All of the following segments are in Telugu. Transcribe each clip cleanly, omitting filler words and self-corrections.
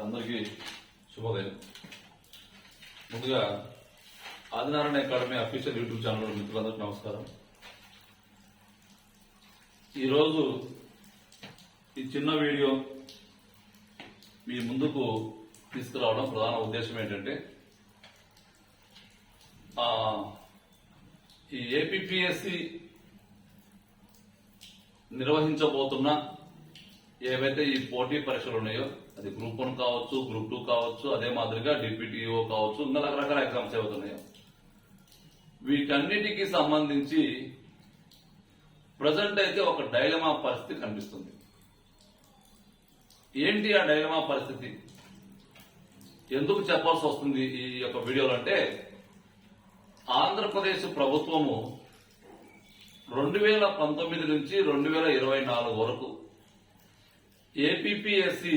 అందరికీ శుభోదయం. ముందుగా Adinarayana academy official YouTube channel మిత్రులందరికీ నమస్కారం. ఈరోజు ఈ చిన్న వీడియో మీ ముందుకు తీసుకురావడం ప్రధాన ఉద్దేశం ఏంటంటే, ఈ ఏపీపీఎస్సీ నిర్వహించబోతున్న ఏవైతే ఈ పోటీ పరీక్షలు ఉన్నాయో, అది గ్రూప్ 1 కావచ్చు, గ్రూప్ 2 కావచ్చు, అదే మాదిరిగా డిప్యూటీఓ కావచ్చు, ఇంకా రకరకాల ఎగ్జామ్స్ ఏవవుతున్నాయో వీటన్నిటికీ సంబంధించి ప్రజెంట్ అయితే ఒక డైలమా పరిస్థితి కనిపిస్తుంది. ఏంటి ఆ డైలమా పరిస్థితి? ఎందుకు చెప్పాల్సి వస్తుంది ఈ యొక్క వీడియోలో అంటే, ఆంధ్రప్రదేశ్ ప్రభుత్వము 2019 నుంచి 2024 వరకు ఏపీపీఎస్సీ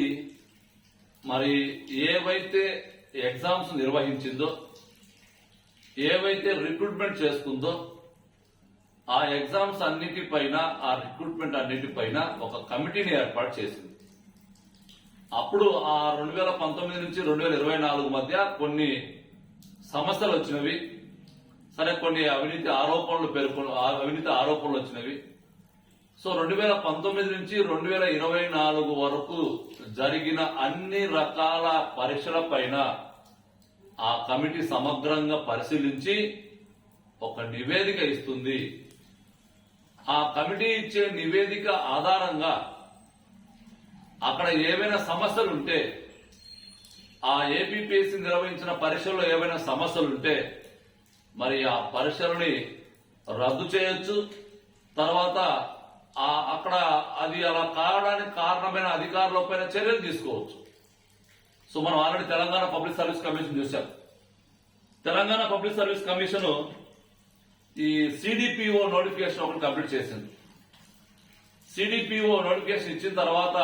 మరి ఏవైతే ఎగ్జామ్స్ నిర్వహించిందో, ఏవైతే రిక్రూట్మెంట్ చేసుకుందో, ఆ ఎగ్జామ్స్ అన్నిటిపైన, ఆ రిక్రూట్మెంట్ అన్నిటిపైన ఒక కమిటీని ఏర్పాటు చేసింది. అప్పుడు ఆ 2019 నుంచి 2024 మధ్య కొన్ని సమస్యలు వచ్చినవి, సరే కొన్ని అవినీతి ఆరోపణలు వచ్చినవి. సో 2019 నుంచి 2024 వరకు జరిగిన అన్ని రకాల పరీక్షల పైన ఆ కమిటీ సమగ్రంగా పరిశీలించి ఒక నివేదిక ఇస్తుంది. ఆ కమిటీ ఇచ్చే నివేదిక ఆధారంగా అక్కడ ఏవైనా సమస్యలుంటే, ఆ ఏపీపీఎస్సీ నిర్వహించిన పరీక్షల్లో ఏవైనా సమస్యలుంటే మరి ఆ పరీక్షలని రద్దు చేయొచ్చు. తర్వాత అక్కడ అది అలా కావడానికి కారణమైన అధికారులపైన చర్యలు తీసుకోవచ్చు. సో మనం already Telangana public service commission చూసాం. తెలంగాణ పబ్లిక్ సర్వీస్ కమిషన్ ఈ సిడిపిఓ నోటిఫికేషన్ ఒకటి కంప్లీట్ చేసింది. సిడిపిఓ నోటిఫికేషన్ ఇచ్చిన తర్వాత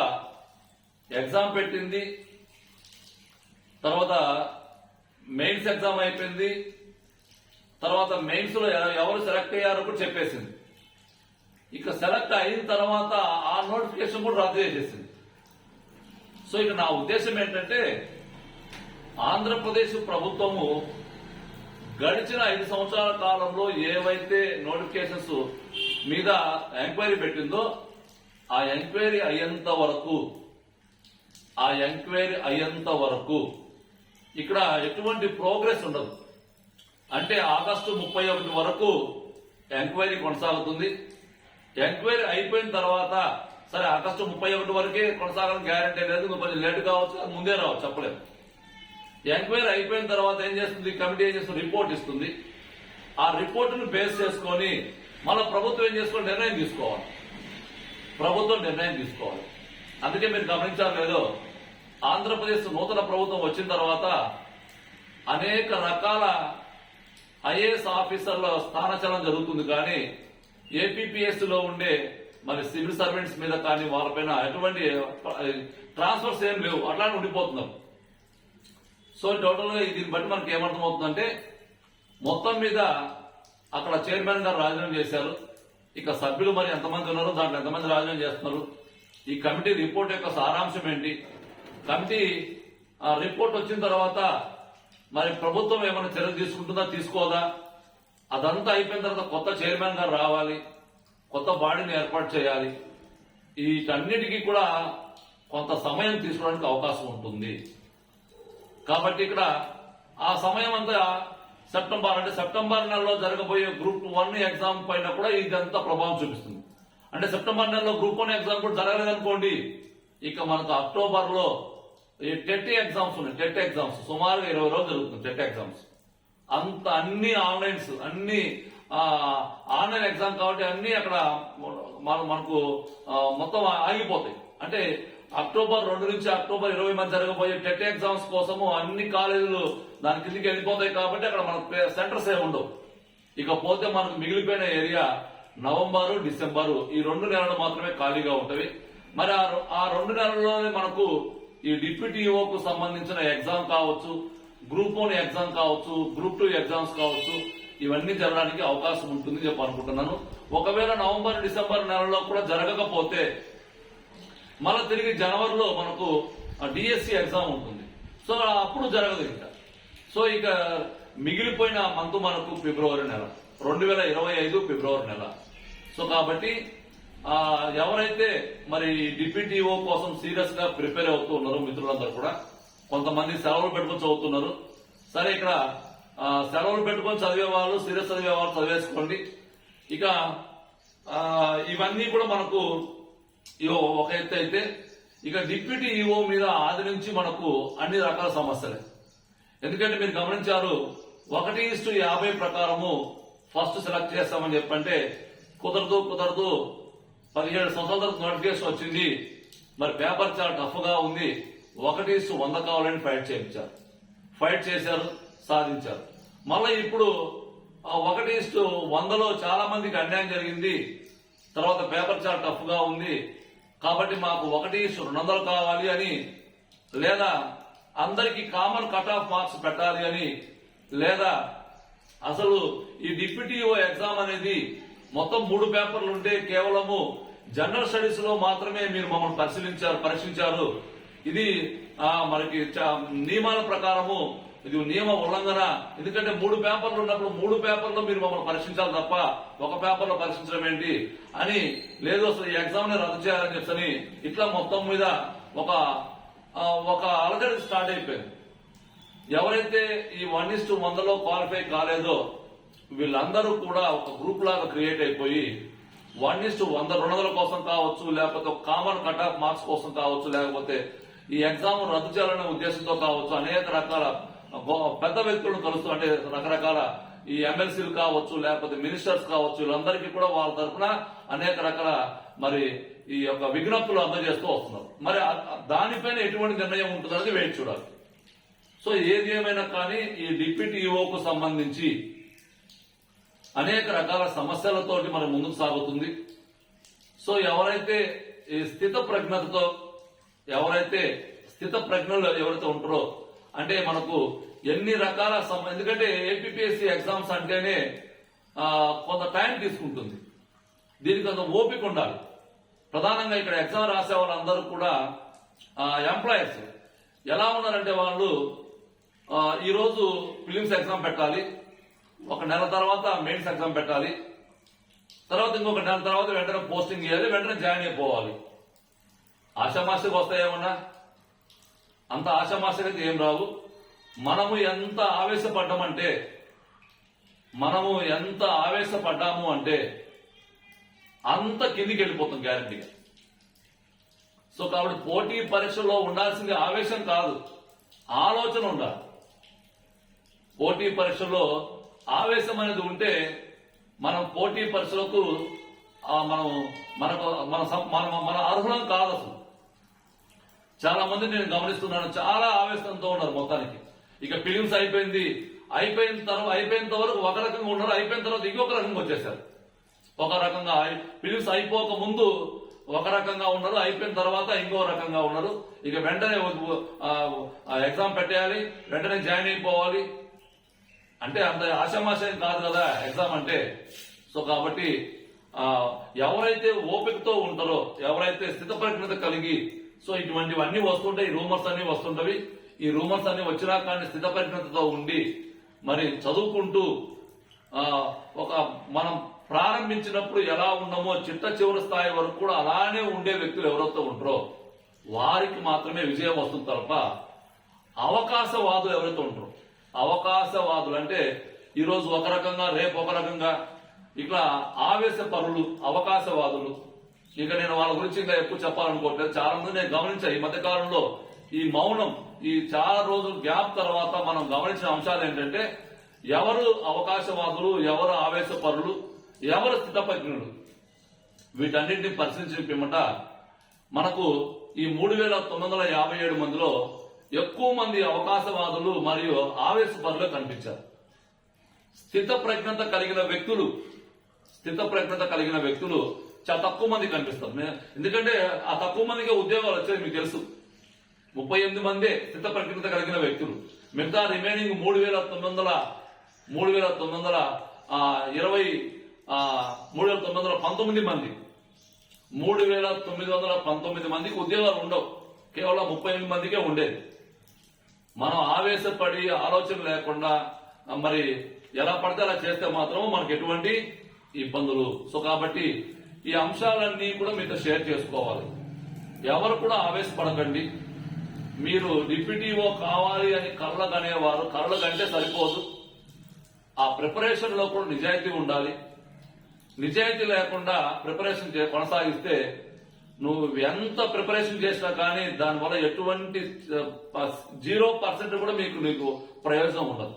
ఎగ్జామ్ పెట్టింది. తర్వాత మెయిన్స్ ఎగ్జామ్ అయిపోయింది. తర్వాత మెయిన్స్ లో ఎవరు సెలెక్ట్ అయ్యారో కూడా చెప్పేసింది. ఇక సెలెక్ట్ అయిన తర్వాత ఆ నోటిఫికేషన్ కూడా రద్దు చేసేసింది. సో ఇక నా ఉద్దేశం ఏంటంటే, ఆంధ్రప్రదేశ్ ప్రభుత్వము గడిచిన 5 సంవత్సరాల కాలంలో ఏవైతే నోటిఫికేషన్స్ మీద ఎంక్వైరీ పెట్టిందో, ఆ ఎంక్వైరీ అయ్యేంత వరకు ఇక్కడ ఎటువంటి ప్రోగ్రెస్ ఉండదు. అంటే ఆగస్టు 31 వరకు ఎంక్వైరీ కొనసాగుతుంది. ఎంక్వైరీ అయిపోయిన తర్వాత సరే ఆగస్టు 31 వరకే కొనసాగాలని గ్యారంటీ లేదు, కొంచెం లేట్ కావచ్చు, అది ముందే రావచ్చు, చెప్పలేదు. ఎంక్వైరీ అయిపోయిన తర్వాత ఏం చేస్తుంది, కమిటీ ఏం చేస్తుంది, రిపోర్ట్ ఇస్తుంది. ఆ రిపోర్టును బేస్ చేసుకొని మళ్ళీ ప్రభుత్వం ఏం చేసుకోవాలి, నిర్ణయం తీసుకోవాలి. అందుకే మీరు గమనించాలి లేదో, ఆంధ్రప్రదేశ్ నూతన ప్రభుత్వం వచ్చిన తర్వాత అనేక రకాల ఐఏఎస్ ఆఫీసర్ల స్థానచలనం జరుగుతుంది. కానీ ఏపీపీఎస్సీలో ఉండే మరి సివిల్ సర్వెంట్స్ మీద కానీ వాళ్ళపైన ఎటువంటి ట్రాన్స్ఫర్స్ ఏం లేవు, అట్లానే ఉండిపోతున్నారు. సో టోటల్ గా దీన్ని బట్టి మనకి ఏమర్థమవుతుందంటే, మొత్తం మీద అక్కడ చైర్మన్ గారు రాజీనామా చేశారు. ఇక సభ్యులు మరి ఎంతమంది ఉన్నారో దాంట్లో ఎంతమంది రాజీనామా చేస్తున్నారు, ఈ కమిటీ రిపోర్ట్ యొక్క సారాంశం ఏంటి, కమిటీ రిపోర్ట్ వచ్చిన తర్వాత మరి ప్రభుత్వం ఏమైనా చర్యలు తీసుకుంటుందా తీసుకోదా, అదంతా అయిపోయిన తర్వాత కొత్త చైర్మన్ గారు రావాలి, కొత్త బాడీని ఏర్పాటు చేయాలి. వీటన్నిటికీ కూడా కొంత సమయం తీసుకోవడానికి అవకాశం ఉంటుంది. కాబట్టి ఇక్కడ ఆ సమయం అంతా సెప్టెంబర్ నెలలో జరగబోయే గ్రూప్ 1 ఎగ్జామ్ పైన కూడా ఇదంతా ప్రభావం చూపిస్తుంది. అంటే సెప్టెంబర్ నెలలో గ్రూప్ 1 ఎగ్జామ్ కూడా జరగలేదనుకోండి, ఇక మనకు అక్టోబర్ లో ఈ టెట్ ఎగ్జామ్స్ ఉన్నాయి. టెట్ ఎగ్జామ్స్ సుమారుగా 20 రోజులు జరుగుతుంది. టెట్ ఎగ్జామ్స్ అన్ని ఆన్లైన్ ఎగ్జామ్ కాబట్టి అన్ని అక్కడ మనకు మొత్తం ఆగిపోతాయి. అంటే అక్టోబర్ 2 నుంచి అక్టోబర్ 20 మధ్య జరగబోయే టెట్ ఎగ్జామ్స్ కోసము అన్ని కాలేజీలు దాని కిందకి వెళ్ళిపోతాయి. కాబట్టి అక్కడ మనకు సెంటర్స్ ఏ ఉండవు. ఇకపోతే మనకు మిగిలిపోయిన ఏరియా నవంబరు, డిసెంబరు ఈ 2 నెలలు మాత్రమే ఖాళీగా ఉంటవి. మరి ఆ 2 నెలల్లోనే మనకు ఈ డిప్యూటీఓకు సంబంధించిన ఎగ్జామ్ కావచ్చు, గ్రూప్ 1 ఎగ్జామ్ కావచ్చు, గ్రూప్ 2 ఎగ్జామ్స్ కావచ్చు, ఇవన్నీ జరగడానికి అవకాశం ఉంటుంది చెప్పి అనుకుంటున్నాను. ఒకవేళ నవంబర్, డిసెంబర్ నెలలో కూడా జరగకపోతే మళ్ళీ తిరిగి జనవరిలో మనకు డిఎస్సి ఎగ్జామ్ ఉంటుంది. సో అప్పుడు జరగదు ఇంకా. సో ఇక మిగిలిపోయిన మంత్ మనకు ఫిబ్రవరి నెల, 2025 ఫిబ్రవరి నెల. సో కాబట్టి ఎవరైతే మరి డిప్యూటీఓ కోసం సీరియస్ గా ప్రిపేర్ అవుతూ ఉన్నారో మిత్రులందరూ కూడా, కొంతమంది సెలవులు పెట్టుకుని చదువుతున్నారు. సరే, ఇక్కడ సెలవులు పెట్టుకొని చదివే వాళ్ళు, సీరియస్ చదివే వాళ్ళు చదివేసుకోండి. ఇక ఇవన్నీ కూడా మనకు ఒక ఎత్తు అయితే, ఇక డిప్యూటీ ఈఓ మీద ఆది నుంచి మనకు అన్ని రకాల సమస్యలే. ఎందుకంటే మీరు గమనించారు, 1:50 ప్రకారము ఫస్ట్ సెలెక్ట్ చేస్తామని చెప్పంటే కుదరదు 17 సంవత్సరాల తర్వాత నోటిఫికేషన్ వచ్చింది, మరి పేపర్ చాలా టఫ్ గా ఉంది, 1:100 కావాలని ఫైట్ చేశారు, సాధించారు. మళ్ళీ ఇప్పుడు 1:100లో చాలా మందికి అన్యాయం జరిగింది, తర్వాత పేపర్ చాలా టఫ్ గా ఉంది కాబట్టి మాకు 1:200 కావాలి అని, లేదా అందరికి కామన్ కట్ ఆఫ్ మార్క్స్ పెట్టాలి అని, లేదా అసలు ఈ డిప్యూటీఓ ఎగ్జామ్ అనేది మొత్తం 3 పేపర్లు ఉంటే కేవలము జనరల్ స్టడీస్ లో మాత్రమే మీరు మమ్మల్ని పరీక్షించారు. ఇది మనకి నియమాల ప్రకారము ఇది నియమ ఉల్లంఘన. ఎందుకంటే 3 పేపర్లు ఉన్నప్పుడు 3 పేపర్లో మీరు మమ్మల్ని పరీక్షించాలి తప్ప ఒక పేపర్లో పరీక్షించడం ఏంటి అని, లేదు అసలు ఈ ఎగ్జామ్ ని రద్దు చేయాలని చెప్పని ఇట్లా మొత్తం మీద ఒక అలజడి స్టార్ట్ అయిపోయింది. ఎవరైతే ఈ 1:100లో క్వాలిఫై కాలేదో వీళ్ళందరూ కూడా ఒక గ్రూప్ లాగా క్రియేట్ అయిపోయి 1:100 200 కోసం కావచ్చు, లేకపోతే కామన్ కట్ ఆఫ్ మార్క్స్ కోసం కావచ్చు, లేకపోతే ఈ ఎగ్జామ్ రద్దు చేయాలనే ఉద్దేశంతో కావచ్చు, అనేక రకాల పెద్ద వ్యక్తులను కలుస్తూ, అంటే రకరకాల ఈ ఎమ్మెల్సీలు కావచ్చు, లేకపోతే మినిస్టర్స్ కావచ్చు, వీళ్ళందరికీ కూడా వాళ్ళ తరఫున అనేక రకాల మరి ఈ యొక్క విజ్ఞప్తులు అందజేస్తూ వస్తున్నారు. మరి దానిపైన ఎటువంటి నిర్ణయం ఉంటుందనేది వెయిట్ చూడాలి. సో ఏది ఏమైనా కానీ ఈ డిప్యూటీ ఈఓకు సంబంధించి అనేక రకాల సమస్యలతోటి మనం ముందుకు సాగుతుంది. సో ఎవరైతే ఈ స్థిత ప్రజ్ఞలో ఎవరైతే ఉంటారో, అంటే మనకు ఎన్ని రకాల ఎందుకంటే ఏపీపీఎస్సీ ఎగ్జామ్స్ అంటేనే కొంత టైం తీసుకుంటుంది, దీనికి కొంత ఓపిక ఉండాలి. ప్రధానంగా ఇక్కడ ఎగ్జామ్ రాసే వాళ్ళందరూ కూడా ఎంప్లాయర్స్ ఎలా ఉన్నారంటే, వాళ్ళు ఈ రోజు ఫిలిమ్స్ ఎగ్జామ్ పెట్టాలి, ఒక నెల తర్వాత మెయిన్స్ ఎగ్జామ్ పెట్టాలి, తర్వాత ఇంకొక నెల తర్వాత వెంటనే పోస్టింగ్ చేయాలి, వెంటనే జాయిన్ అయిపోవాలి. ఆషామాషిగా వస్తాయేమన్నా? అంత ఆషామాషిగా ఏం రావు. మనము ఎంత ఆవేశపడ్డాము అంటే అంత కిందికి వెళ్ళిపోతాం గ్యారంటీగా. సో కాబట్టి పోటీ పరీక్షల్లో ఉండాల్సింది ఆవేశం కాదు, ఆలోచన ఉండాలి. పోటీ పరీక్షల్లో ఆవేశం అనేది ఉంటే మనం పోటీ పరీక్షలకు మన అర్హులం కాదు. అసలు చాలా మంది నేను గమనిస్తున్నాను, చాలా ఆవేశంతో ఉన్నారు మొత్తానికి. ఇక ఫిలిమ్స్ అయిపోయినంత వరకు ఒక రకంగా ఉన్నారు, అయిపోయిన తర్వాత ఇంకొక రకంగా వచ్చేసారు. ఒక రకంగా ఫిలిమ్స్ అయిపోక ముందు ఒక రకంగా ఉన్నారు, అయిపోయిన తర్వాత ఇంకో రకంగా ఉన్నారు. ఇక వెంటనే ఎగ్జామ్ పెట్టేయాలి, వెంటనే జాయిన్ అయిపోవాలి అంటే అంత ఆశామాశయం కాదు కదా ఎగ్జామ్ అంటే. సో కాబట్టి ఎవరైతే ఓపికతో ఉంటారో, ఎవరైతే స్థితప్రజ్ఞత కలిగి, సో ఇటువంటివన్నీ వస్తుంటాయి, రూమర్స్ అన్ని వస్తుంటవి. ఈ రూమర్స్ అన్ని వచ్చినా కానీ స్థితప్రజ్ఞతతో ఉండి మరి చదువుకుంటూ మనం ప్రారంభించినప్పుడు ఎలా ఉన్నామో చిట్ట చివరి స్థాయి వరకు కూడా అలానే ఉండే వ్యక్తులు ఎవరైతే ఉంటారో వారికి మాత్రమే విజయం వస్తుంది తప్ప అవకాశవాదులు ఎవరైతే ఉంటారో, అవకాశవాదులు అంటే ఈరోజు ఒక రకంగా రేపు ఒక రకంగా ఇట్లా ఆవేశపరులు అవకాశవాదులు. ఇక నేను వాళ్ళ గురించి ఇంకా ఎక్కువ చెప్పాలనుకోవట్లేదు. చాలా మంది నేను గమనించా ఈ మధ్య కాలంలో ఈ మౌనం, ఈ చాలా రోజుల గ్యాప్ తర్వాత మనం గమనించిన అంశాలు ఏంటంటే ఎవరు అవకాశవాదులు, ఎవరు ఆవేశపరులు, ఎవరు స్థితప్రజ్ఞులు, వీటన్నింటినీ పరిశీలించిన పిమ్మట మనకు ఈ 3957 మందిలో ఎక్కువ మంది అవకాశవాదులు మరియు ఆవేశపరులు కనిపించారు. స్థితప్రజ్ఞత కలిగిన వ్యక్తులు చాలా తక్కువ మంది కనిపిస్తారు. ఎందుకంటే ఆ తక్కువ మందికి ఉద్యోగాలు వచ్చేది మీకు తెలుసు. 38 మందే స్థితప్రజ్ఞత కలిగిన వ్యక్తులు. మిగతా రిమైనింగ్ 3919 మంది 3,919 మందికి ఉద్యోగాలు ఉండవు, కేవలం 38 మందికే ఉండేది. మనం ఆవేశపడి ఆలోచన లేకుండా మరి ఎలా పడితే అలా చేస్తే మాత్రం మనకు ఎటువంటి ఇబ్బందులు. సో కాబట్టి ఈ అంశాలన్నీ కూడా మీతో షేర్ చేసుకోవాలి. ఎవరు కూడా ఆవేశపడకండి. మీరు డిప్యూటీఓ కావాలి అని కళ్ళగనేవారు కళ్ళగంటే సరిపోదు. ఆ ప్రిపరేషన్ లో కూడా నిజాయితీ ఉండాలి. నిజాయితీ లేకుండా ప్రిపరేషన్ కొనసాగిస్తే నువ్వు ఎంత ప్రిపరేషన్ చేసినా కానీ దానివల్ల ఎటువంటి 0% కూడా నీకు ప్రయోజనం ఉండదు.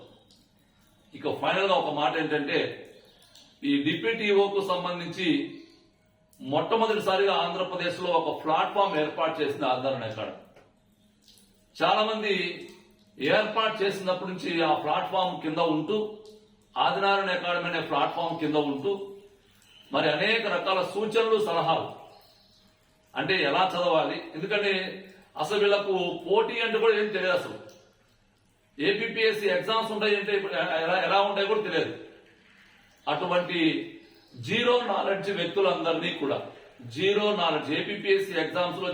ఇక ఫైనల్ గా ఒక మాట ఏంటంటే, ఈ డిప్యూటీఓకు సంబంధించి మొట్టమొదటిసారిగా ఆంధ్రప్రదేశ్ లో ఒక ప్లాట్ఫామ్ ఏర్పాటు చేసిన ఆదరణ అకాడమీ. చాలా మంది ఏర్పాటు చేసినప్పటి నుంచి ఆ ప్లాట్ఫామ్ కింద ఉంటూ, ఆదినారాయణ అకాడమీ అనే ప్లాట్ఫామ్ కింద ఉంటూ మరి అనేక రకాల సూచనలు, సలహాలు, అంటే ఎలా చదవాలి, ఎందుకంటే అసలు వీళ్ళకు పోటీ అంటే కూడా ఏం తెలియదు. అసలు ఏపీపీఎస్సీ ఎగ్జామ్స్ ఉంటాయంటే ఎలా ఉంటాయో కూడా తెలియదు. అటువంటి జీరో నాలెడ్జ్ వ్యక్తులందరినీ కూడా జీరో నాలెడ్జ్, ఏపీపీఎస్సీ ఎగ్జామ్స్ లో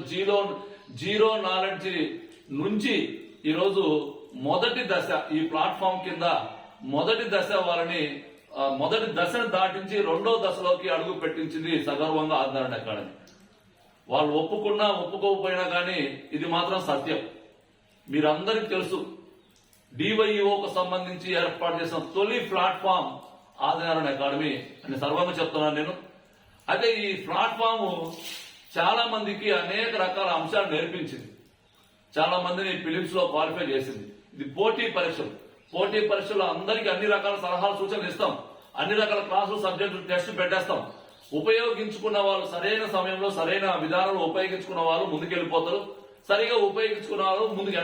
జీరో నాలెడ్జ్ నుంచి ఈరోజు మొదటి దశ ఈ ప్లాట్ఫామ్ కింద మొదటి దశ వారిని మొదటి దశను దాటించి రెండో దశలోకి అడుగు పెట్టించింది సగర్వంగా ఆదినారాయణ అకాడమీ. వాళ్ళు ఒప్పుకున్నా ఒప్పుకోకపోయినా కానీ ఇది మాత్రం సత్యం. మీరందరికీ తెలుసు, డివైఓకు సంబంధించి ఏర్పాటు చేసిన తొలి ప్లాట్ఫామ్ ఆదినారాయణ అకాడమీ అని సర్వంగా చెప్తున్నాను నేను. అయితే ఈ ప్లాట్ఫామ్ చాలా మందికి అనేక రకాల అంశాలు నేర్పించింది. చాలా మందిని ఫిలిమ్స్ లో క్వాలిఫై చేసింది. ఇది పోటీ పరీక్షలు అందరికీ అన్ని రకాల సలహాలు, సూచనలు ఇస్తాం. అన్ని రకాల క్లాసులు, సబ్జెక్టు, టెస్ట్ పెట్టేస్తాం. ఉపయోగించుకున్న వాళ్ళు సరైన సమయంలో సరైన విధానంలో ఉపయోగించుకున్న వాళ్ళు ముందుకెళ్లిపోతారు. సరిగా ఉపయోగించుకున్న వాళ్ళు ముందుకు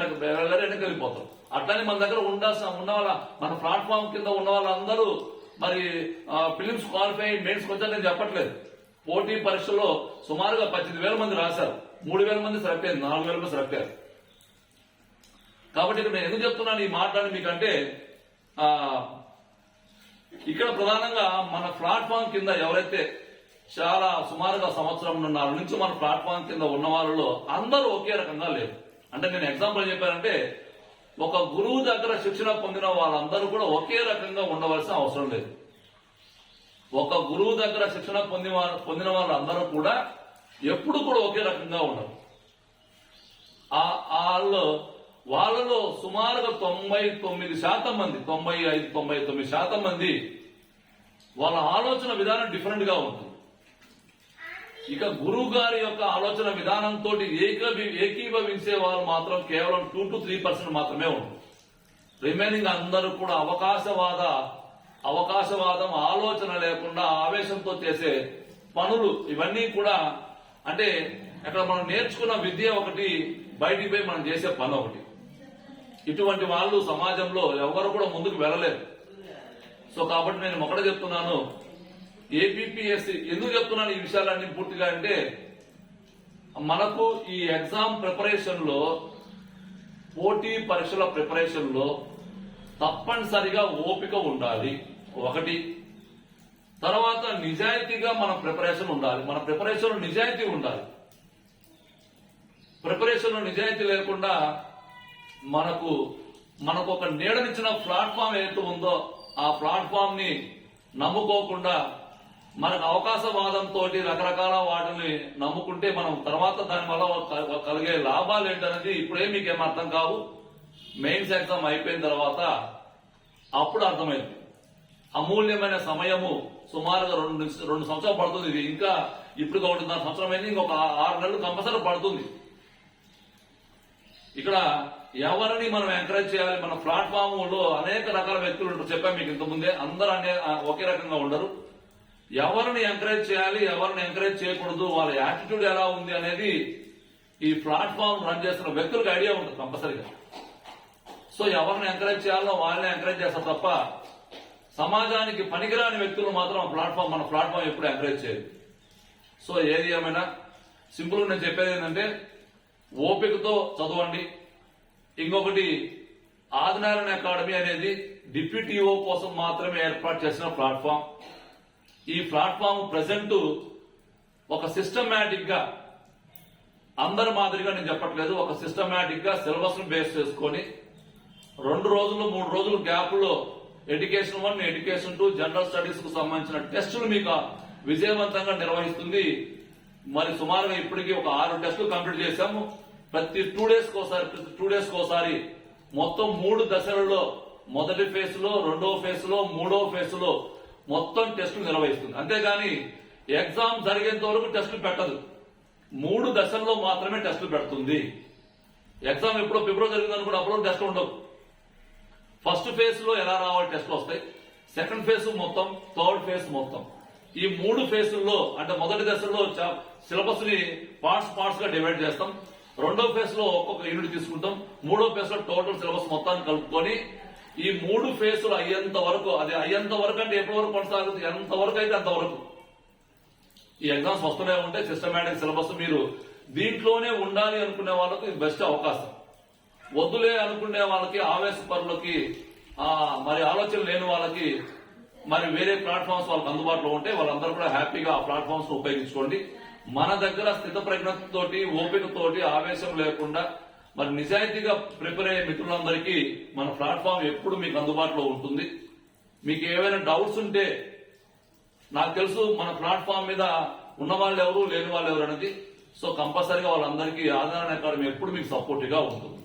వెనకెళ్లిపోతారు. అట్లానే మన దగ్గర ఉన్న వాళ్ళ మన ప్లాట్ఫామ్ కింద ఉన్న వాళ్ళందరూ మరి ఫిలిమ్స్ క్వాలిఫై, మెయిన్స్ వచ్చారు నేను చెప్పట్లేదు. పోటీ పరీక్షల్లో సుమారుగా 18,000 మంది రాశారు. 3,000 మంది సెలెక్ట్ అయ్యారు, 4,000 మంది సెలెక్ట్ అయ్యారు. కాబట్టి ఇక్కడ నేను ఎందుకు చెప్తున్నాను ఈ మాట్లాడి మీకంటే, ఇక్కడ ప్రధానంగా మన ప్లాట్ఫామ్ కింద ఎవరైతే చాలా సుమారుగా సంవత్సరంన్నర నుంచి మన ప్లాట్ఫామ్ కింద ఉన్న వాళ్ళలో అందరూ ఒకే రకంగా లేరు. అంటే నేను ఎగ్జాంపుల్ చెప్పానంటే, ఒక గురువు దగ్గర శిక్షణ పొందిన వాళ్ళందరూ కూడా ఒకే రకంగా ఉండవలసిన అవసరం లేదు. ఒక గురువు దగ్గర శిక్షణ పొందిన వాళ్ళందరూ కూడా ఎప్పుడు కూడా ఒకే రకంగా ఉండరు. వాళ్ళలో సుమారుగా 99% మంది, 99% మంది వాళ్ళ ఆలోచన విధానం డిఫరెంట్ గా ఉంటుంది. ఇక గురువు గారి యొక్క ఆలోచన విధానంతో ఏకీభవించే వాళ్ళు మాత్రం కేవలం 2 to 3% మాత్రమే ఉంటుంది. రిమైనింగ్ అందరూ కూడా అవకాశవాదం, ఆలోచన లేకుండా ఆవేశంతో చేసే పనులు ఇవన్నీ కూడా, అంటే అక్కడ మనం నేర్చుకున్న విద్య ఒకటి, బయటికి పోయి మనం చేసే పని ఒకటి. ఇటువంటి వాళ్ళు సమాజంలో ఎవరు కూడా ముందుకు వెళ్ళలేరు. సో కాబట్టి నేను ఒకటే చెప్తున్నాను, ఏపీపీఎస్సీ ఎందుకు చెప్తున్నాను ఈ విషయాలన్నీ పూర్తిగా అంటే, మనకు ఈ ఎగ్జామ్ ప్రిపరేషన్ లో, పోటీ పరీక్షల ప్రిపరేషన్ లో తప్పనిసరిగా ఓపిక ఉండాలి ఒకటి. తర్వాత నిజాయితీగా మన ప్రిపరేషన్ ఉండాలి. మన ప్రిపరేషన్ నిజాయితీ ఉండాలి. ప్రిపరేషన్ నిజాయితీ లేకుండా మనకు ఒక నీడనిచ్చిన ప్లాట్ఫామ్ ఏదైతే ఉందో ఆ ప్లాట్ఫామ్ ని నమ్ముకోకుండా మనకు అవకాశవాదంతో రకరకాల వాటిని నమ్ముకుంటే మనం తర్వాత దానివల్ల కలిగే లాభాలు ఏంటనేది ఇప్పుడే మీకేం అర్థం కావు. మెయిన్స్ ఎగ్జామ్ అయిపోయిన తర్వాత అప్పుడు అర్థమైంది. అమూల్యమైన సమయము సుమారుగా 2 సంవత్సరాలు పడుతుంది. ఇది ఇంకా ఇప్పుడు 1.5 సంవత్సరం అయింది, ఇంకొక 6 నెలలు కంపల్సరీ పడుతుంది. ఇక్కడ ఎవరిని మనం ఎంకరేజ్ చేయాలి? మన ప్లాట్ఫామ్ లో అనేక రకాల వ్యక్తులు ఉంటారు, చెప్పాను మీకు ఇంతకుముందే. అందరూ ఒకే రకంగా ఉండరు. ఎవరిని ఎంకరేజ్ చేయాలి, ఎవరిని ఎంకరేజ్ చేయకూడదు, వాళ్ళ యాటిట్యూడ్ ఎలా ఉంది అనేది ఈ ప్లాట్ఫామ్ రన్ చేస్తున్న వ్యక్తులకు ఐడియా ఉంటుంది కంపల్సరీగా. సో ఎవరిని ఎంకరేజ్ చేయాలో వాళ్ళని ఎంకరేజ్ చేస్తారు తప్ప సమాజానికి పనికిరాని వ్యక్తులు మాత్రం మన ప్లాట్ఫామ్ ఎప్పుడు ఎంకరేజ్ చేయదు. సో ఏది ఏమైనా సింపుల్ గా నేను చెప్పేది ఏంటంటే, ఓపికతో చదవండి. ఇంకొకటి, ఆదినారాయణ అకాడమీ అనేది డిప్యూటీఓ కోసం మాత్రమే ఏర్పాటు చేసిన ప్లాట్ఫామ్. ఈ ప్లాట్ఫామ్ ప్రజెంట్ ఒక సిస్టమేటిక్ గా అందరి మాదిరిగా నేను చెప్పట్లేదు, ఒక సిస్టమేటిక్ గా సిలబస్ ను బేస్ చేసుకొని 2 రోజులు 3 రోజులు గ్యాప్ లో ఎడ్యుకేషన్ 1, ఎడ్యుకేషన్ 2, జనరల్ స్టడీస్ కు సంబంధించిన టెస్టులు మీకు విజయవంతంగా నిర్వహిస్తుంది. మరి సుమారుగా ఇప్పటికీ ఒక 6 టెస్టులు కంప్లీట్ చేశాము. ప్రతి 2 డేస్ కోసారి మొత్తం 3 దశలలో మొదటి ఫేజ్ లో, రెండవ ఫేజ్ లో, మూడవ ఫేజ్ లో మొత్తం టెస్టులు నిర్వహిస్తుంది. అంతేగాని ఎగ్జామ్ జరిగేంత వరకు టెస్టులు పెట్టదు. 3 దశల్లో మాత్రమే టెస్టులు పెడుతుంది. ఎగ్జామ్ ఎప్పుడో ఫిబ్రవరి జరిగింది అనుకుంటే అప్పుడు టెస్టులు ఉండవు. ఫస్ట్ ఫేజ్ లో ఎలా రావాలి టెస్టులు వస్తాయి, సెకండ్ ఫేజ్ మొత్తం, థర్డ్ ఫేజ్ మొత్తం. ఈ 3 ఫేజుల్లో అంటే మొదటి దశలో సిలబస్ ని పార్ట్స్ గా డివైడ్ చేస్తాం. రెండో ఫేజ్ లో ఒక్కొక్క యూనిట్ తీసుకుంటాం. మూడో ఫేజ్ లో టోటల్ సిలబస్ మొత్తాన్ని కలుపుకొని ఈ 3 ఫేజులు అయ్యేంత వరకు, అది అయ్యేంత వరకు అంటే ఎప్పటి వరకు కొనసాగుతుంది, ఎంత వరకు అయితే అంతవరకు ఈ ఎగ్జామ్స్ వస్తూనే ఉంటాయి. సిస్టమేటిక్ సిలబస్ మీరు దీంట్లోనే ఉండాలి అనుకునే వాళ్ళకి ఇది బెస్ట్ అవకాశం. వద్దులే అనుకునే వాళ్ళకి, ఆవేశపరులకి, మరి ఆలోచన లేని వాళ్ళకి మరి వేరే ప్లాట్ఫామ్స్ వాళ్ళకి అందుబాటులో ఉంటే వాళ్ళందరూ కూడా హ్యాపీగా ఆ ప్లాట్ఫామ్స్ ఉపయోగించుకోండి. మన దగ్గర స్థిత ప్రజ్ఞతతోటి, ఓపికతోటి, ఆవేశం లేకుండా మరి నిజాయితీగా ప్రిపేర్ అయ్యే మిత్రులందరికీ మన ప్లాట్ఫామ్ ఎప్పుడు మీకు అందుబాటులో ఉంటుంది. మీకు ఏవైనా డౌట్స్ ఉంటే నాకు తెలుసు మన ప్లాట్ఫామ్ మీద ఉన్న వాళ్ళు ఎవరు, లేని వాళ్ళు ఎవరు అనేది. సో కంపల్సరీగా వాళ్ళందరికీ ఆధారణ అకాడమీ ఎప్పుడు మీకు సపోర్టివ్ గా ఉంటుంది.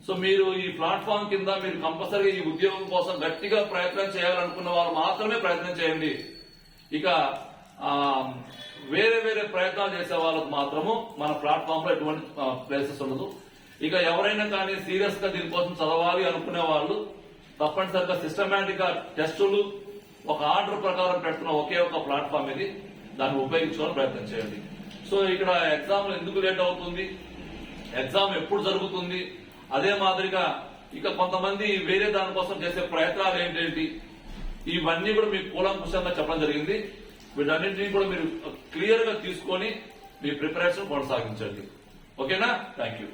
సో మీరు ఈ ప్లాట్ఫామ్ కింద మీరు కంపల్సరీగా ఈ ఉద్యోగం కోసం గట్టిగా ప్రయత్నం చేయాలనుకున్న వాళ్ళు మాత్రమే ప్రయత్నం చేయండి. ఇక వేరే ప్రయత్నాలు చేసే వాళ్ళకు మాత్రము మన ప్లాట్ఫామ్ లో ఎటువంటి ప్లేసెస్ ఉండదు. ఇక ఎవరైనా కానీ సీరియస్ గా దీనికోసం చదవాలి అనుకునే వాళ్ళు తప్పనిసరిగా సిస్టమేటిక్ గా టెస్టులు ఒక ఆర్డర్ ప్రకారం పెడుతున్న ఒకే ఒక ప్లాట్ఫామ్ ఇది. దాన్ని ఉపయోగించుకోవాలని ప్రయత్నం చేయండి. సో ఇక్కడ ఎగ్జామ్ ఎందుకు లేట్ అవుతుంది, ఎగ్జామ్ ఎప్పుడు జరుగుతుంది, అదే మాదిరిగా ఇక కొంతమంది వేరే దానికోసం చేసే ప్రయత్నాలు ఏంటేంటి, ఇవన్నీ కూడా మీకు కూలంకుషంగా చెప్పడం జరిగింది. వీటన్నింటినీ కూడా మీరు క్లియర్ గా తీసుకొని మీ ప్రిపరేషన్ కొనసాగించండి. ఓకేనా? Thank you.